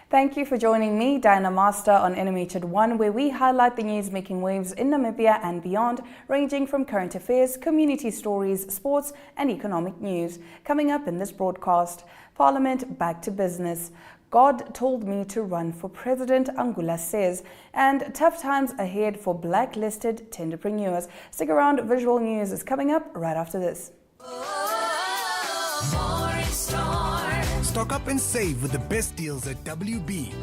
Thank you for joining me, Diana Master, on NMH at 1, where we highlight the news making waves in Namibia and beyond, ranging from current affairs, community stories, sports and economic news. Coming up in this broadcast, Parliament back to business. God told me to run for president, Angula says, and tough times ahead for blacklisted tenderpreneurs. Stick around, visual news is coming up right after this. Stock up and save with the best deals at WB.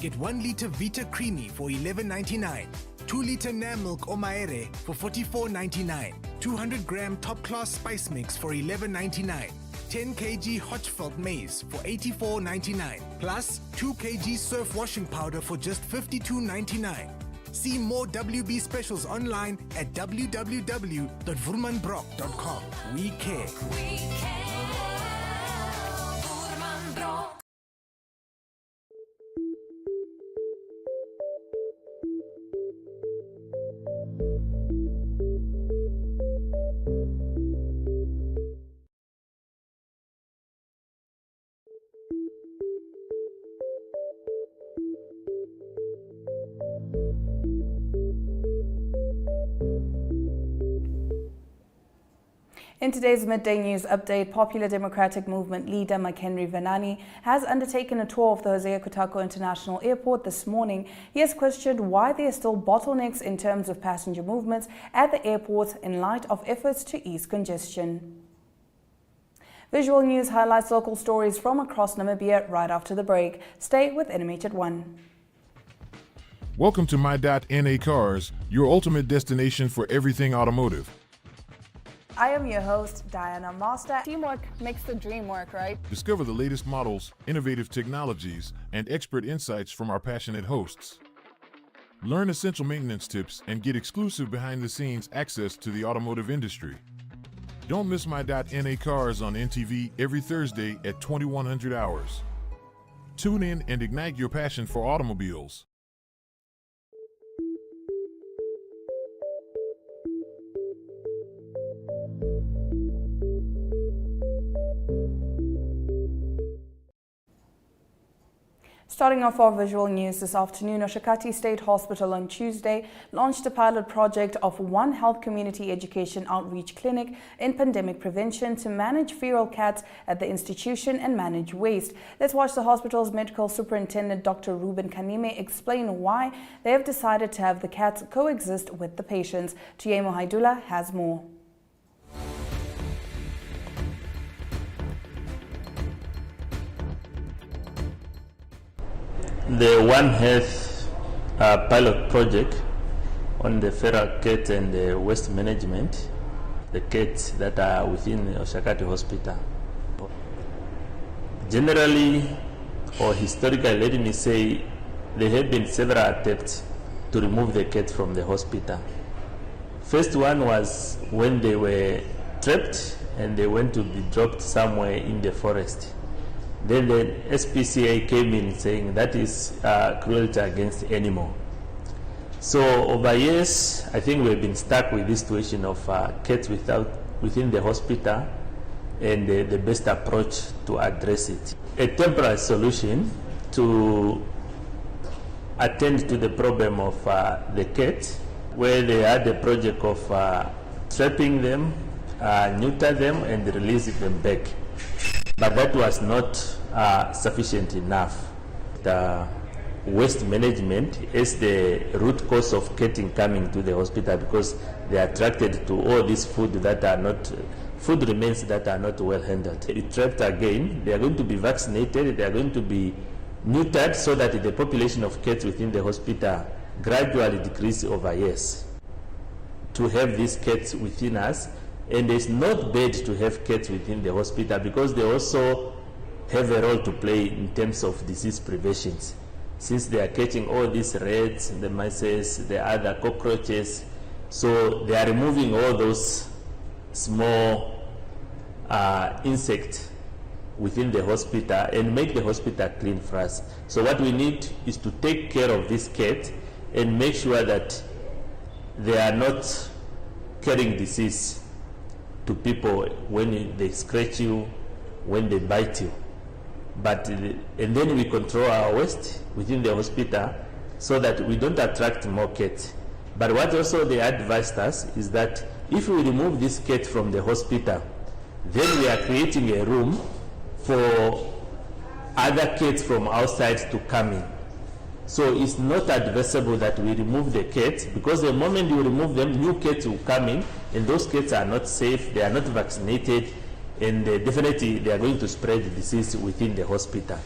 Get 1 litre Vita Creamy for $11.99. 2 litre Nam Milk or Maere for $44.99. 200 gram top class spice mix for $11.99. 10 kg Hotchfelt maize for $84.99. Plus 2 kg surf washing powder for just $52.99. See more WB specials online at www.vurmanbrock.com. We care. In today's midday news update, Popular Democratic Movement leader McHenry Venani has undertaken a tour of the Hosea Kutako International Airport this morning. He has questioned why there are still bottlenecks in terms of passenger movements at the airport in light of efforts to ease congestion. Visual news highlights local stories from across Namibia right after the break. Stay with NMH at 1. Welcome to My.NA Cars, your ultimate destination for everything automotive. I am your host, Diana Master. Teamwork makes the dream work, right? Discover the latest models, innovative technologies, and expert insights from our passionate hosts. Learn essential maintenance tips and get exclusive behind-the-scenes access to the automotive industry. Don't miss My.NA Cars on NTV every Thursday at 2100 hours. Tune in and ignite your passion for automobiles. Starting off our visual news this afternoon, Oshakati State Hospital on Tuesday launched a pilot project of One Health Community Education Outreach Clinic in pandemic prevention to manage feral cats at the institution and manage waste. Let's watch the hospital's medical superintendent, Dr. Ruben Kanime, explain why they have decided to have the cats coexist with the patients. Tuyemo Haidula has more. The One Health pilot project on the feral cat and the waste management, the cats that are within Oshakati Hospital. Generally, or historically, let me say, there have been several attempts to remove the cats from the hospital. First one was when they were trapped and they went to be dropped somewhere in the forest. Then the SPCA came in saying that is cruelty against animal. So over years, I think we've been stuck with this situation of cats within the hospital and the best approach to address it. A temporary solution to attend to the problem of the cats, where they had a project of trapping them, neuter them and release them back. But that was not sufficient enough. The waste management is the root cause of catting coming to the hospital because they are attracted to all this food remains that are not well handled. If trapped again, they are going to be vaccinated, they are going to be neutered so that the population of cats within the hospital gradually decrease over years. To have these cats within us, and it's not bad to have cats within the hospital because they also have a role to play in terms of disease prevention. Since they are catching all these rats, the mice, the other cockroaches, so they are removing all those small insects within the hospital and make the hospital clean for us. So what we need is to take care of these cats and make sure that they are not carrying disease to people when they scratch you, when they bite you. and then we control our waste within the hospital so that we don't attract more cats. But what also they advised us is that if we remove this cat from the hospital, then we are creating a room for other cats from outside to come in. So it's not advisable that we remove the cats, because the moment you remove them, new cats will come in, and those cats are not safe, they are not vaccinated, and definitely they are going to spread the disease within the hospital.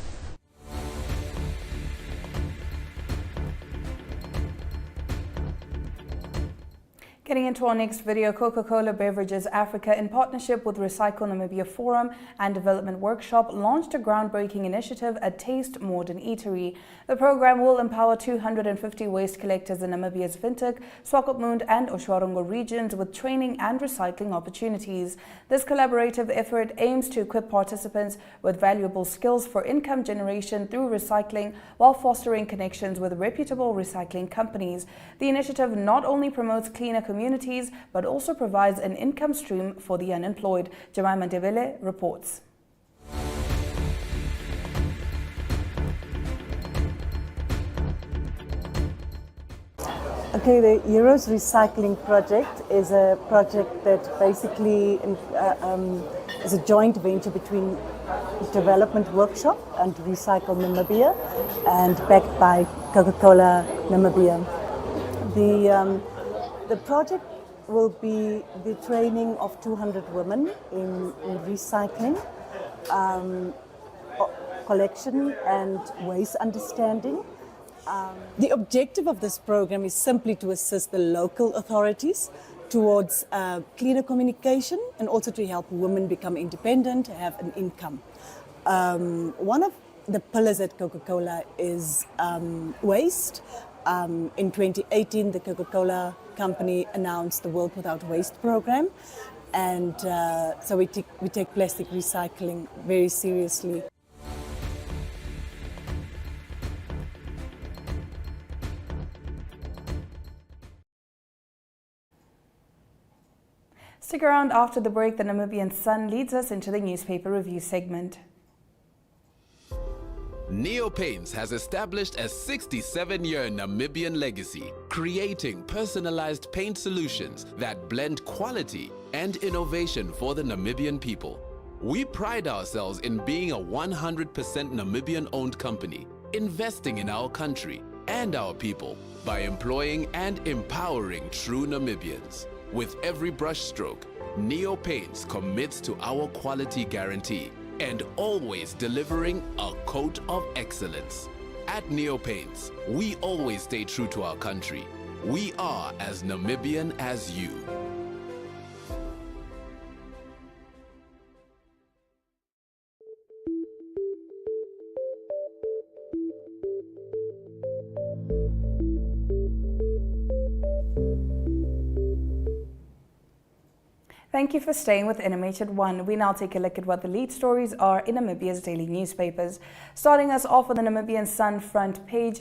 Getting into our next video, Coca-Cola Beverages Africa, in partnership with Recycle Namibia Forum and Development Workshop, launched a groundbreaking initiative at Taste Modern Eatery. The program will empower 250 waste collectors in Namibia's Windhoek, Swakopmund and Oshwarongo regions with training and recycling opportunities. This collaborative effort aims to equip participants with valuable skills for income generation through recycling while fostering connections with reputable recycling companies. The initiative not only promotes cleaner communities, but also provides an income stream for the unemployed. Jemima Ndebele reports. Okay, the Euros Recycling Project is a project that basically is a joint venture between Development Workshop and Recycle Namibia, and backed by Coca-Cola Namibia. The project will be the training of 200 women in recycling, collection and waste understanding. The objective of this program is simply to assist the local authorities towards cleaner communication and also to help women become independent, have an income. One of the pillars at Coca-Cola is waste. In 2018, the Coca-Cola company announced the World Without Waste program, and so we take plastic recycling very seriously. Stick around after the break. The Namibian Sun leads us into the newspaper review segment. Neo Paints has established a 67-year Namibian legacy, creating personalized paint solutions that blend quality and innovation for the Namibian people. We pride ourselves in being a 100% Namibian-owned company, investing in our country and our people by employing and empowering true Namibians. With every brushstroke, Neo Paints commits to our quality guarantee and always delivering a coat of excellence. At Neo Paints, we always stay true to our country. We are as Namibian as you. Thank you for staying with NMH at 1. We now take a look at what the lead stories are in Namibia's daily newspapers. Starting us off with the Namibian Sun front page,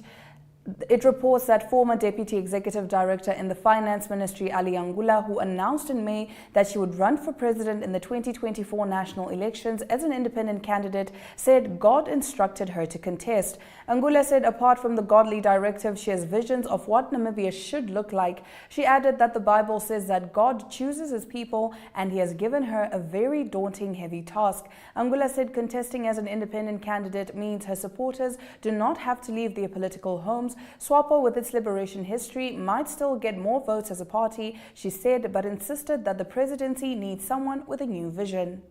it reports that former Deputy Executive Director in the Finance Ministry, Ali Angula, who announced in May that she would run for president in the 2024 national elections as an independent candidate, said God instructed her to contest. Angula said apart from the godly directive, she has visions of what Namibia should look like. She added that the Bible says that God chooses his people and he has given her a very daunting, heavy task. Angula said contesting as an independent candidate means her supporters do not have to leave their political homes. SWAPO, with its liberation history, might still get more votes as a party, she said, but insisted that the presidency needs someone with a new vision.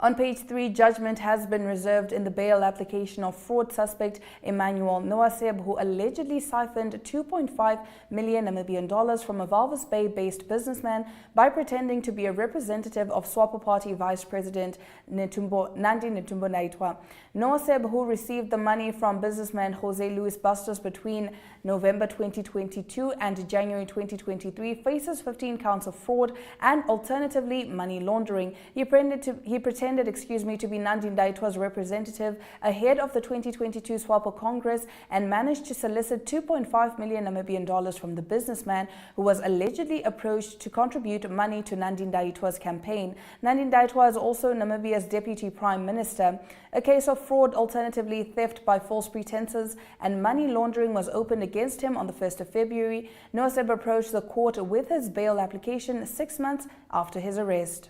On page 3, judgment has been reserved in the bail application of fraud suspect Emmanuel Noaseb, who allegedly siphoned $2.5 million Namibian from a Walvis Bay-based businessman by pretending to be a representative of SWAPO Party Vice President Nandi Netumbo Naitwa. Noaseb, who received the money from businessman Jose Luis Bastos between November 2022 and January 2023, faces 15 counts of fraud and alternatively money laundering. He pretended pretended, to be Nandi Ndaitwah's representative ahead of the 2022 SWAPO Congress and managed to solicit 2.5 million Namibian dollars from the businessman who was allegedly approached to contribute money to Nandi Ndaitwah's campaign. Nandi Ndaitwah is also Namibia's Deputy Prime Minister. A case of fraud, alternatively theft by false pretenses, and money laundering was opened against him on the 1st of February. Noseb approached the court with his bail application 6 months after his arrest.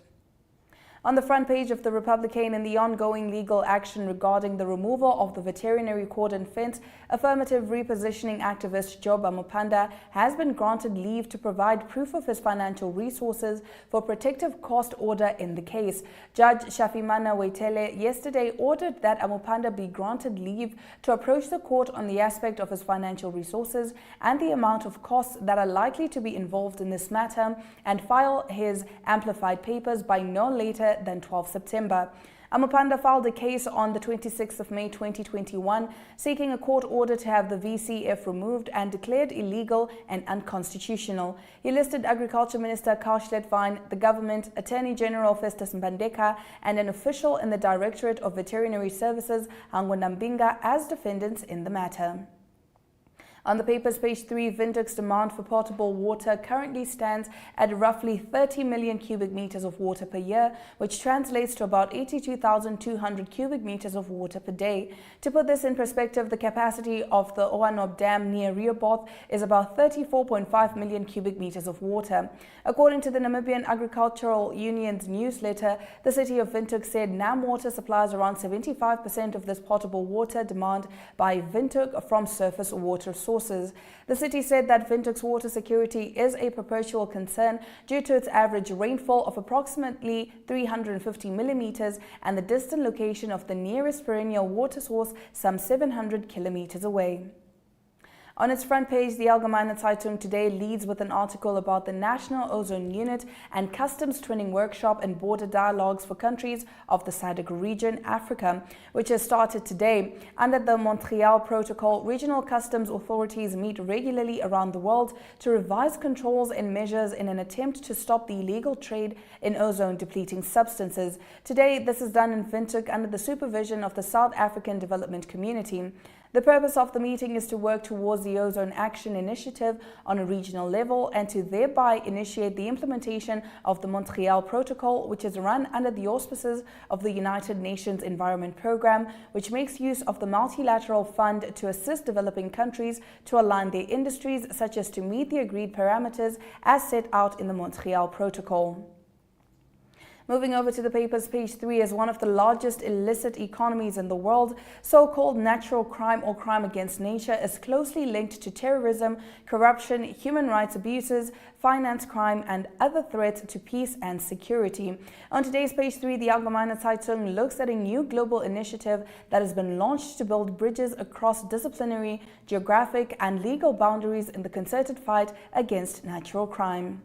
On the front page of the Republican, in the ongoing legal action regarding the removal of the veterinary cordon fence, affirmative repositioning activist Job Amupanda has been granted leave to provide proof of his financial resources for protective cost order in the case. Judge Shafimana Waitele yesterday ordered that Amupanda be granted leave to approach the court on the aspect of his financial resources and the amount of costs that are likely to be involved in this matter, and file his amplified papers by no later than 12 September. Amupanda filed a case on the 26th of May 2021, seeking a court order to have the VCF removed and declared illegal and unconstitutional. He listed Agriculture Minister Karl Schlettwein, the government, Attorney General Festus Mbandeka, and an official in the Directorate of Veterinary Services, Hangwa Nambinga, as defendants in the matter. On the paper's page 3, Windhoek's demand for potable water currently stands at roughly 30 million cubic meters of water per year, which translates to about 82,200 cubic meters of water per day. To put this in perspective, the capacity of the Oanob Dam near Rehoboth is about 34.5 million cubic meters of water. According to the Namibian Agricultural Union's newsletter, the city of Windhoek said NamWater supplies around 75% of this potable water demand by Windhoek from surface water sources. The city said that Windhoek's water security is a perpetual concern due to its average rainfall of approximately 350 millimeters and the distant location of the nearest perennial water source some 700 kilometers away. On its front page, the Allgemeine Zeitung today leads with an article about the National Ozone Unit and Customs Twinning Workshop and Border Dialogues for countries of the SADC region, Africa, which has started today. Under the Montreal Protocol, regional customs authorities meet regularly around the world to revise controls and measures in an attempt to stop the illegal trade in ozone-depleting substances. Today, this is done in Windhoek under the supervision of the South African Development Community. The purpose of the meeting is to work towards the Ozone Action Initiative on a regional level and to thereby initiate the implementation of the Montreal Protocol, which is run under the auspices of the United Nations Environment Programme, which makes use of the multilateral fund to assist developing countries to align their industries such as to meet the agreed parameters as set out in the Montreal Protocol. Moving over to the paper's page 3, as one of the largest illicit economies in the world, so-called natural crime or crime against nature is closely linked to terrorism, corruption, human rights abuses, finance crime, and other threats to peace and security. On today's page 3, the Allgemeine Zeitung looks at a new global initiative that has been launched to build bridges across disciplinary, geographic, and legal boundaries in the concerted fight against natural crime.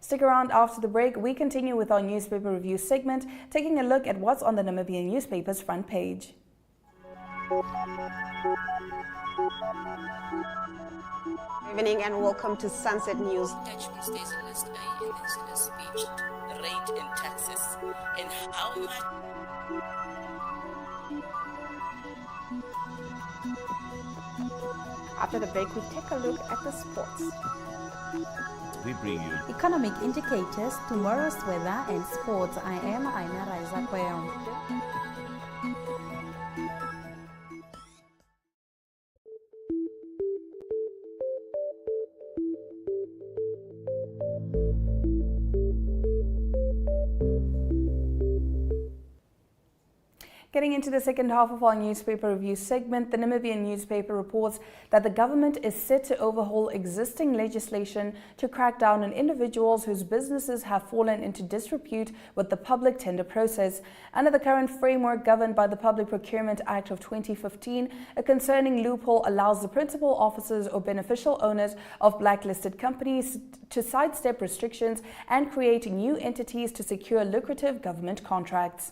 Stick around after the break. We continue with our newspaper review segment, taking a look at what's on the Namibian newspaper's front page. Good evening and welcome to Sunset News. Dutchman states in his speech, rate and taxes, and how much. After the break, we take a look at the sports. We bring you economic indicators, tomorrow's weather and sports. I am Aina Raiza Kweo. Getting into the second half of our newspaper review segment, the Namibian newspaper reports that the government is set to overhaul existing legislation to crack down on individuals whose businesses have fallen into disrepute with the public tender process. Under the current framework governed by the Public Procurement Act of 2015, a concerning loophole allows the principal officers or beneficial owners of blacklisted companies to sidestep restrictions and create new entities to secure lucrative government contracts.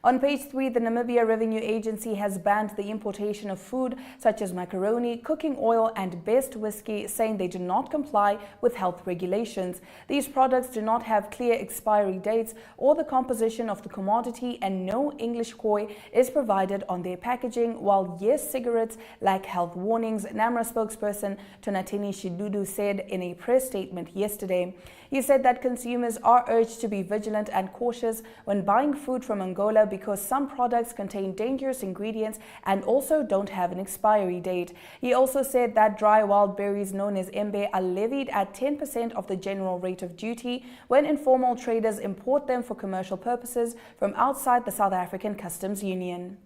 On page 3, the Namibia Revenue Agency has banned the importation of food such as macaroni, cooking oil and best whiskey, saying they do not comply with health regulations. These products do not have clear expiry dates or the composition of the commodity, and no English koi is provided on their packaging, while yes, cigarettes lack health warnings, NAMRA spokesperson Tonateni Shidudu said in a press statement yesterday. He said that consumers are urged to be vigilant and cautious when buying food from Angola because some products contain dangerous ingredients and also don't have an expiry date. He also said that dry wild berries known as embe are levied at 10% of the general rate of duty when informal traders import them for commercial purposes from outside the South African Customs Union.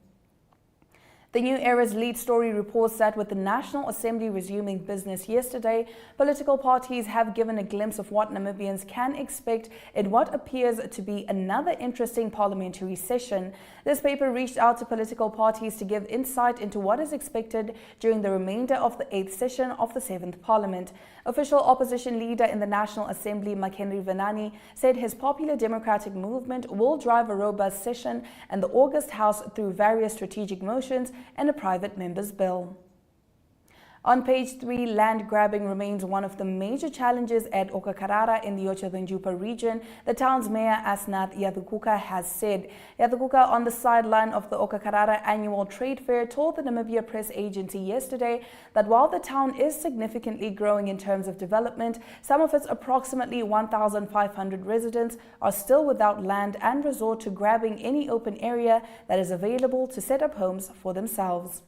The New Era's lead story reports that with the National Assembly resuming business yesterday, political parties have given a glimpse of what Namibians can expect in what appears to be another interesting parliamentary session. This paper reached out to political parties to give insight into what is expected during the remainder of the 8th session of the 7th Parliament. Official opposition leader in the National Assembly, Makhenry Venani, said his Popular Democratic Movement will drive a robust session and the August House through various strategic motions and a private member's bill. On page 3, land grabbing remains one of the major challenges at Okakarara in the Otjozondjupa region, the town's mayor Asnath Yadukuka has said. Yadukuka, on the sideline of the Okakarara annual trade fair, told the Namibia Press Agency yesterday that while the town is significantly growing in terms of development, some of its approximately 1,500 residents are still without land and resort to grabbing any open area that is available to set up homes for themselves.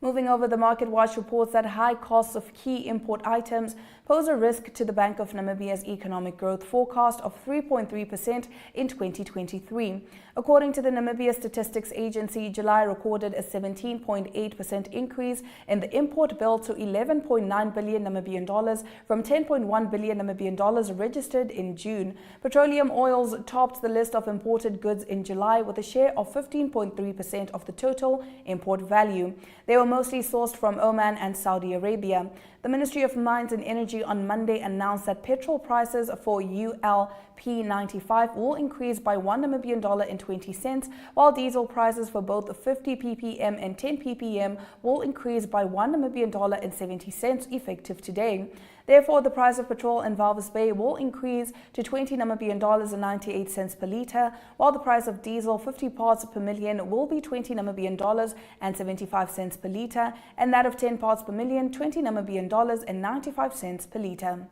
Moving over, the Market Watch reports that high costs of key import items pose a risk to the Bank of Namibia's economic growth forecast of 3.3% in 2023. According to the Namibia Statistics Agency, July recorded a 17.8% increase in the import bill to 11.9 billion Namibian dollars from 10.1 billion Namibian dollars registered in June. Petroleum oils topped the list of imported goods in July with a share of 15.3% of the total import value. They were mostly sourced from Oman and Saudi Arabia. The Ministry of Mines and Energy on Monday announced that petrol prices for ULP 95 will increase by 1 Namibian dollar and 20 cents, while diesel prices for both 50 ppm and 10 ppm will increase by 1 Namibian dollar and 70 cents effective today. Therefore, the price of petrol in Walvis Bay will increase to 20 Namibian dollars and 98 cents per litre, while the price of diesel 50 parts per million will be 20 Namibian dollars and 75 cents per litre, and that of 10 parts per million 20 Namibian dollars and 95 cents per litre.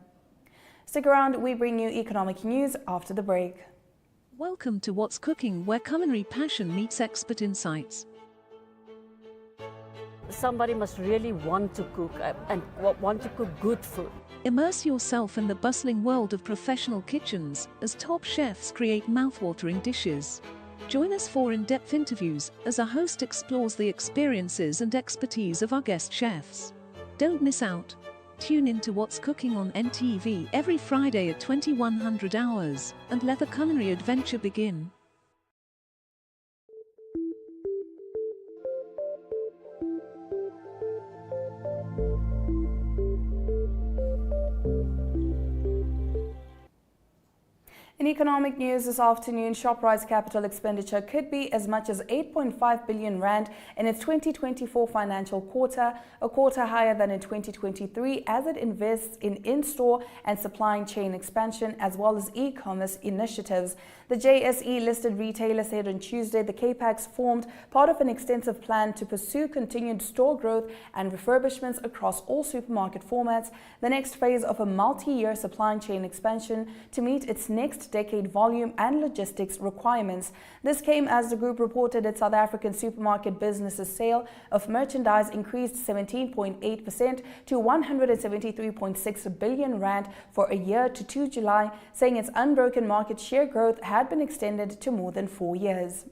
Stick around, we bring you economic news after the break. Welcome to What's Cooking, where culinary passion meets expert insights. Somebody must really want to cook and want to cook good food. Immerse yourself in the bustling world of professional kitchens as top chefs create mouthwatering dishes. Join us for in-depth interviews as our host explores the experiences and expertise of our guest chefs. Don't miss out. Tune in to What's Cooking on NTV every Friday at 2100 hours and let the culinary adventure begin. In economic news this afternoon, Shoprite's capital expenditure could be as much as 8.5 billion rand in its 2024 financial quarter, a quarter higher than in 2023 as it invests in in-store and supply chain expansion as well as e-commerce initiatives. The JSE-listed retailer said on Tuesday the CAPEX formed part of an extensive plan to pursue continued store growth and refurbishments across all supermarket formats, the next phase of a multi-year supply chain expansion to meet its next decade volume and logistics requirements. This came as the group reported its South African supermarket business's sale of merchandise increased 17.8% to 173.6 billion rand for a year to 2 July, saying its unbroken market share growth had been extended to more than 4 years.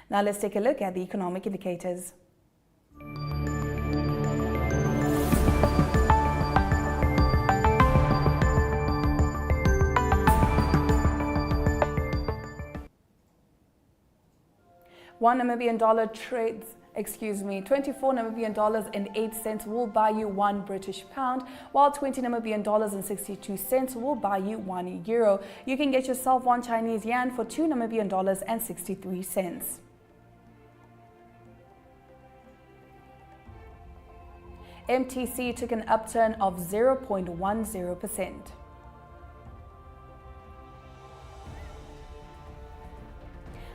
Now let's take a look at the economic indicators. $1 Namibian trades 24 Namibian dollars and 8 cents will buy you 1 British pound, while 20 Namibian dollars and 62 cents will buy you 1 euro. You can get yourself 1 Chinese yuan for 2 Namibian dollars and 63 cents. MTC took an upturn of 0.10%.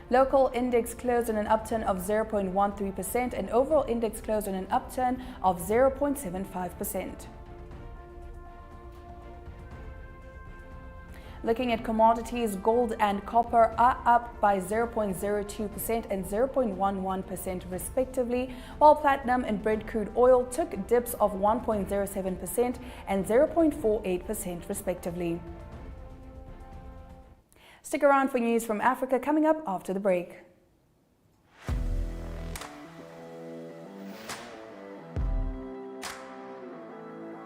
Local index closed on an upturn of 0.13% and overall index closed on an upturn of 0.75%. Looking at commodities, gold and copper are up by 0.02% and 0.11% respectively, while platinum and Brent crude oil took dips of 1.07% and 0.48% respectively. Stick around for news from Africa coming up after the break.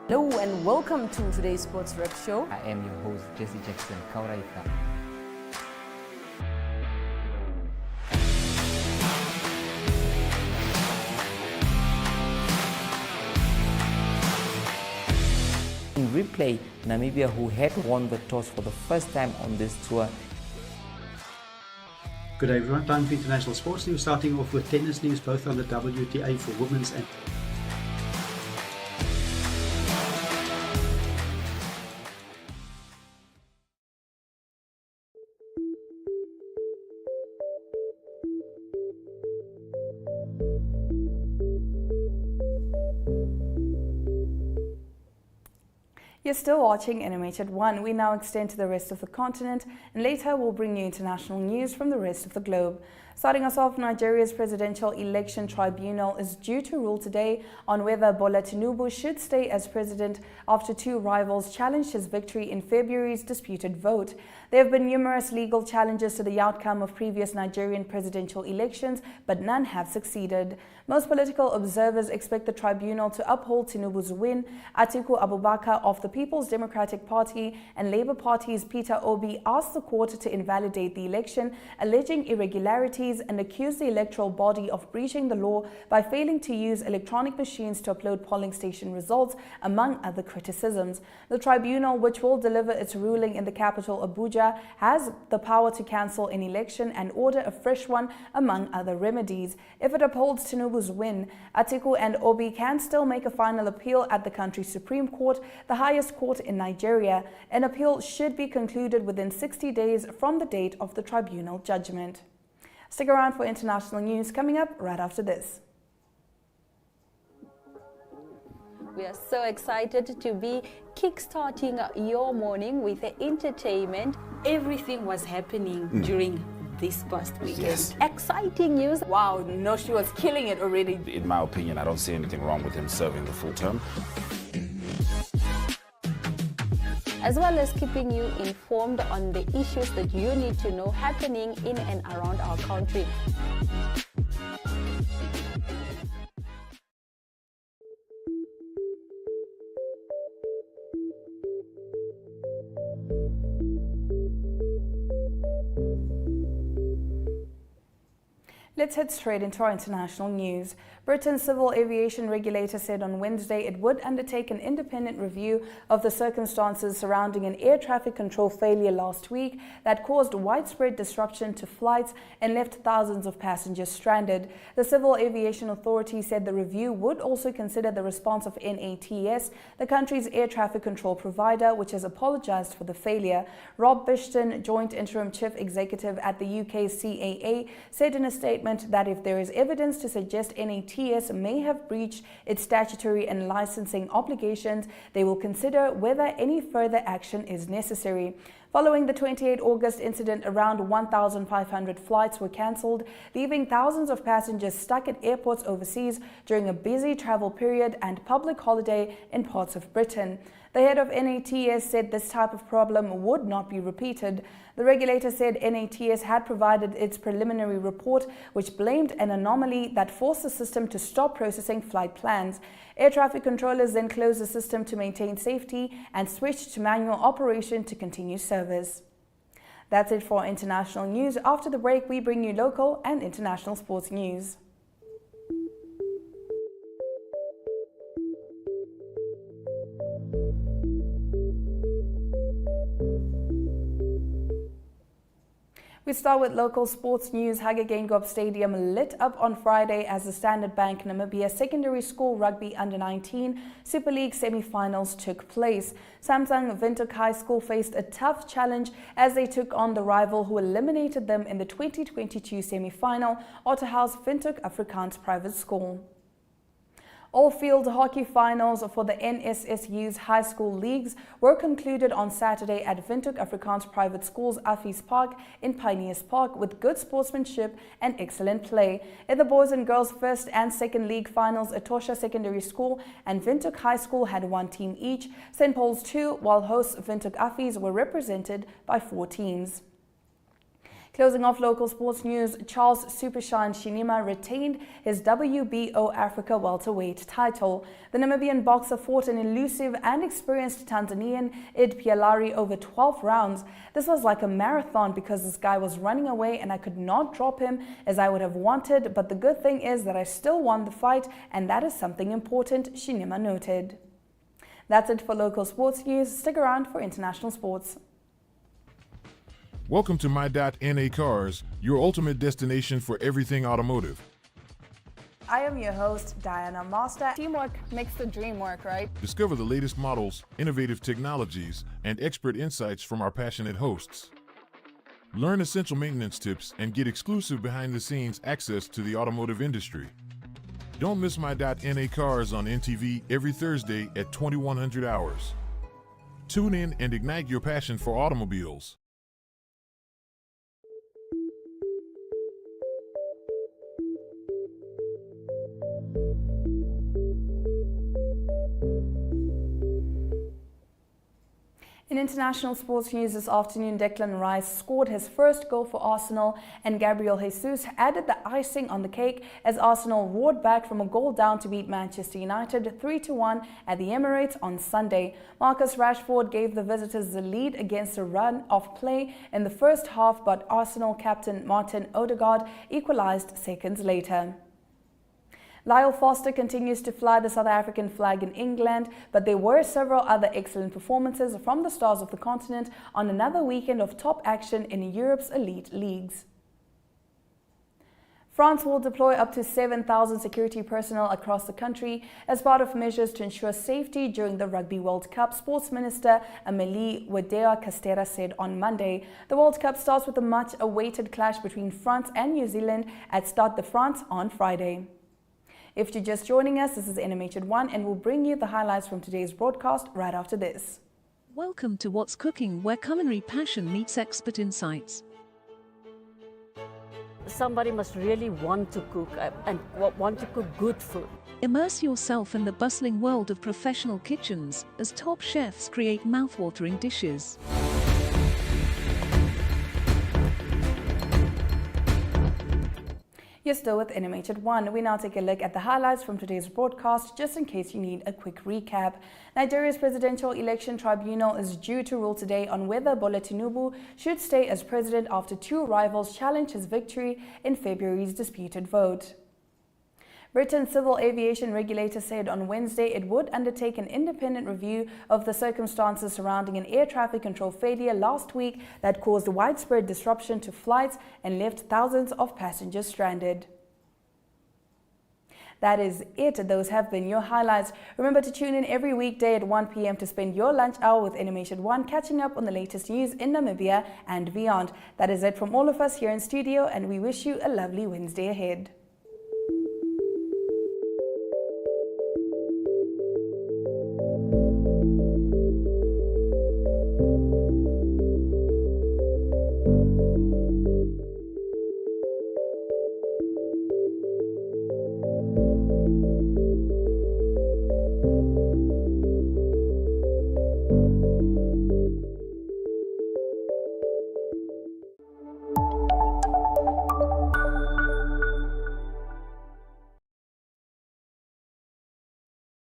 Hello and welcome to today's Sports Rep Show. I am your host, Jesse Jackson Kauraita. In replay, Namibia, who had won the toss for the first time on this tour. Good day everyone, time for international sports news, starting off with tennis news, both on the WTA for women's and You're still watching NMH at 1. We now extend to the rest of the continent, and later we'll bring you international news from the rest of the globe. Starting us off, Nigeria's Presidential Election Tribunal is due to rule today on whether Bola Tinubu should stay as president after 2 rivals challenged his victory in February's disputed vote. There have been numerous legal challenges to the outcome of previous Nigerian presidential elections, but none have succeeded. Most political observers expect the tribunal to uphold Tinubu's win. Atiku Abubakar of the People's Democratic Party and Labour Party's Peter Obi asked the court to invalidate the election, alleging irregularities and accused the electoral body of breaching the law by failing to use electronic machines to upload polling station results, among other criticisms. The tribunal, which will deliver its ruling in the capital Abuja, has the power to cancel an election and order a fresh one, among other remedies. If it upholds Tinubu's win, Atiku and Obi can still make a final appeal at the country's Supreme Court, the highest court in Nigeria. An appeal should be concluded within 60 days from the date of the tribunal judgment. Stick around for international news coming up right after this. We are so excited to be kickstarting your morning with entertainment. Everything was happening during this past weekend. Yes. Exciting news. Wow, no, she was killing it already. In my opinion, I don't see anything wrong with him serving the full term. As well as keeping you informed on the issues that you need to know happening in and around our country. Let's head straight into our international news. Britain's civil aviation regulator said on Wednesday it would undertake an independent review of the circumstances surrounding an air traffic control failure last week that caused widespread disruption to flights and left thousands of passengers stranded. The Civil Aviation Authority said the review would also consider the response of NATS, the country's air traffic control provider, which has apologized for the failure. Rob Bishton, Joint Interim Chief Executive at the UK CAA, said in a statement that if there is evidence to suggest NATS may have breached its statutory and licensing obligations, they will consider whether any further action is necessary. Following the 28 August incident, around 1,500 flights were cancelled, leaving thousands of passengers stuck at airports overseas during a busy travel period and public holiday in parts of Britain. The head of NATS said this type of problem would not be repeated. The regulator said NATS had provided its preliminary report, which blamed an anomaly that forced the system to stop processing flight plans. Air traffic controllers then closed the system to maintain safety and switched to manual operation to continue service. That's it for international news. After the break, we bring you local and international sports news. We start with local sports news. Hagegengop Stadium lit up on Friday as the Standard Bank Namibia Secondary School Rugby Under-19 Super League semi-finals took place. Samsung Windhoek High School faced a tough challenge as they took on the rival who eliminated them in the 2022 semi-final, Otterhouse Windhoek Afrikaans Private School. All field hockey finals for the NSSU's high school leagues were concluded on Saturday at Windhoek Afrikaans Private School's Affies Park in Pioneers Park with good sportsmanship and excellent play. In the boys and girls first and second league finals, Etosha Secondary School and Windhoek High School had one team each. St. Paul's 2, while hosts Windhoek Affies were represented by 4 teams. Closing off local sports news, Charles Supershine Shinima retained his WBO Africa welterweight title. The Namibian boxer fought an elusive and experienced Tanzanian Id Pialari over 12 rounds. This was like a marathon because this guy was running away and I could not drop him as I would have wanted, but the good thing is that I still won the fight, and that is something important, Shinima noted. That's it for local sports news. Stick around for international sports. Welcome to My.NA Cars, your ultimate destination for everything automotive. I am your host, Diana Master. Teamwork makes the dream work, right? Discover the latest models, innovative technologies, and expert insights from our passionate hosts. Learn essential maintenance tips and get exclusive behind-the-scenes access to the automotive industry. Don't miss My.NA Cars on NTV every Thursday at 2100 hours. Tune in and ignite your passion for automobiles. In international sports news this afternoon, Declan Rice scored his first goal for Arsenal and Gabriel Jesus added the icing on the cake as Arsenal roared back from a goal down to beat Manchester United 3-1 at the Emirates on Sunday. Marcus Rashford gave the visitors the lead against a run of play in the first half, but Arsenal captain Martin Odegaard equalised seconds later. Lyle Foster continues to fly the South African flag in England, but there were several other excellent performances from the stars of the continent on another weekend of top action in Europe's elite leagues. France will deploy up to 7,000 security personnel across the country as part of measures to ensure safety during the Rugby World Cup, Sports Minister Amélie Oudéa-Castéra said on Monday. The World Cup starts with a much-awaited clash between France and New Zealand at Stade de France on Friday. If you're just joining us, this is NMH at 1 and we'll bring you the highlights from today's broadcast right after this. Welcome to What's Cooking, where culinary passion meets expert insights. Somebody must really want to cook and want to cook good food. Immerse yourself in the bustling world of professional kitchens as top chefs create mouth-watering dishes. You're still with NMH at 1. We now take a look at the highlights from today's broadcast, just in case you need a quick recap. Nigeria's Presidential Election Tribunal is due to rule today on whether Bola Tinubu should stay as president after 2 rivals challenged his victory in February's disputed vote. Britain's civil aviation regulator said on Wednesday it would undertake an independent review of the circumstances surrounding an air traffic control failure last week that caused widespread disruption to flights and left thousands of passengers stranded. That is it. Those have been your highlights. Remember to tune in every weekday at 1 p.m. to spend your lunch hour with NMH at 1, catching up on the latest news in Namibia and beyond. That is it from all of us here in studio, and we wish you a lovely Wednesday ahead.